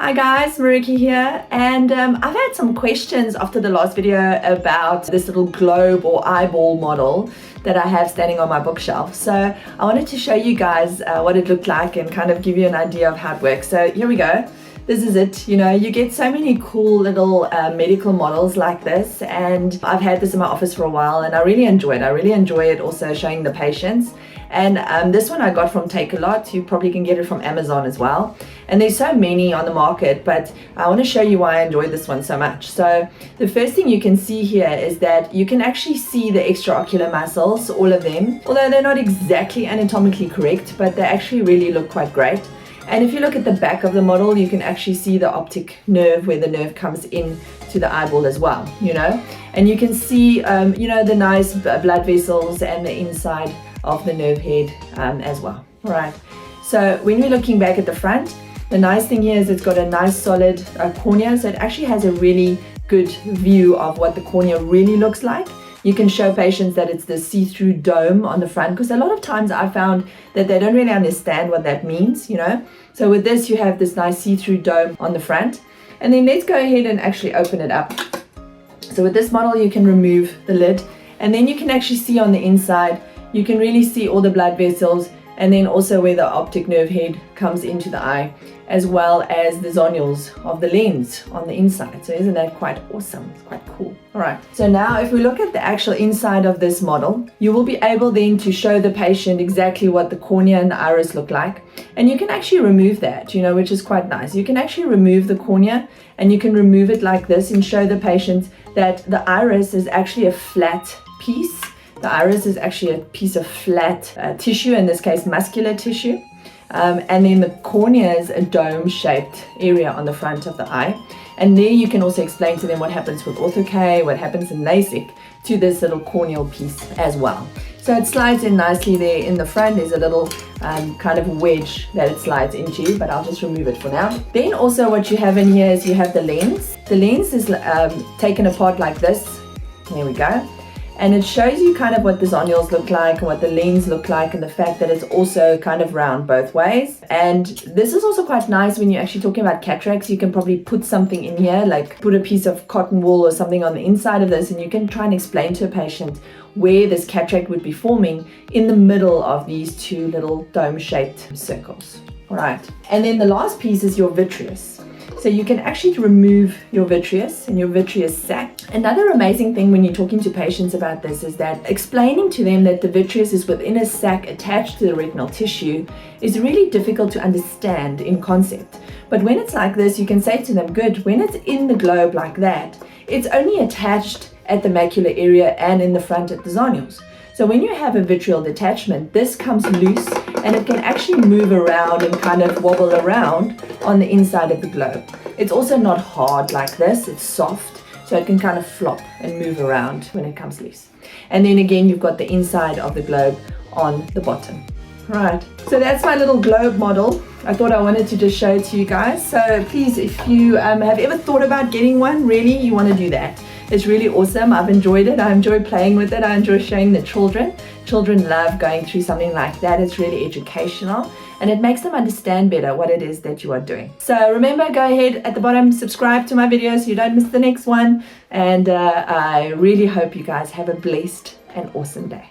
Hi guys, Maruki here, and I've had some questions after the last video about this little globe or eyeball model that I have standing on my bookshelf. So I wanted to show you guys what it looked like and kind of give you an idea of how it works. So here we go. This is it. You know, you get so many cool little medical models like this, and I've had this in my office for a while and I really enjoy it. I really enjoy it also showing the patients. And this one I got from Takealot. You probably can get it from Amazon as well. And there's so many on the market, but I want to show you why I enjoy this one so much. So the first thing you can see here is that you can actually see the extraocular muscles, all of them, although they're not exactly anatomically correct, but they actually really look quite great. And if you look at the back of the model, you can actually see the optic nerve where the nerve comes in to the eyeball as well, you know. And you can see, you know, the nice blood vessels and the inside of the nerve head as well. All right. So when we're looking back at the front, the nice thing here is it's got a nice solid cornea. So it actually has a really good view of what the cornea really looks like. You can show patients that it's the see-through dome on the front, because a lot of times I found that they don't really understand what that means, you know. So with this, you have this nice see-through dome on the front. And then let's go ahead and actually open it up. So with this model, you can remove the lid, and then you can actually see on the inside, you can really see all the blood vessels, and then also where the optic nerve head comes into the eye, as well as the zonules of the lens on the inside. So isn't that quite awesome? It's quite cool. All right. So now if we look at the actual inside of this model, you will be able then to show the patient exactly what the cornea and the iris look like. And you can actually remove that, you know, which is quite nice. You can actually remove the cornea and you can remove it like this and show the patient that the iris is actually a flat piece. The iris is actually a piece of flat tissue, in this case muscular tissue, and then the cornea is a dome-shaped area on the front of the eye. And there you can also explain to them what happens with ortho-K, what happens in LASIK to this little corneal piece as well. So it slides in nicely there in the front. There's a little kind of wedge that it slides into, but I'll just remove it for now. Then also what you have in here is you have the lens. The lens is taken apart like this. There we go. And it shows you kind of what the zonules look like and what the lens look like, and the fact that it's also kind of round both ways. And this is also quite nice when you're actually talking about cataracts. You can probably put something in here, like put a piece of cotton wool or something on the inside of this, and you can try and explain to a patient where this cataract would be forming in the middle of these two little dome-shaped circles. All right. And then the last piece is your vitreous. So you can actually remove your vitreous and your vitreous sac. Another amazing thing when you're talking to patients about this is that explaining to them that the vitreous is within a sac attached to the retinal tissue is really difficult to understand in concept. But when it's like this, you can say to them, good, when it's in the globe like that, it's only attached at the macular area and in the front at the zonules. So when you have a vitreal detachment, this comes loose and it can actually move around and kind of wobble around on the inside of the globe. It's also not hard like this, it's soft, so it can kind of flop and move around when it comes loose. And then again, you've got the inside of the globe on the bottom. Right, so that's my little globe model. I thought I wanted to just show it to you guys. So please, if you have ever thought about getting one, really, you want to do that. It's really awesome. I've enjoyed it. I enjoy playing with it. I enjoy showing the children. Children love going through something like that. It's really educational and it makes them understand better what it is that you are doing. So remember, go ahead at the bottom, subscribe to my videos so you don't miss the next one. And I really hope you guys have a blessed and awesome day.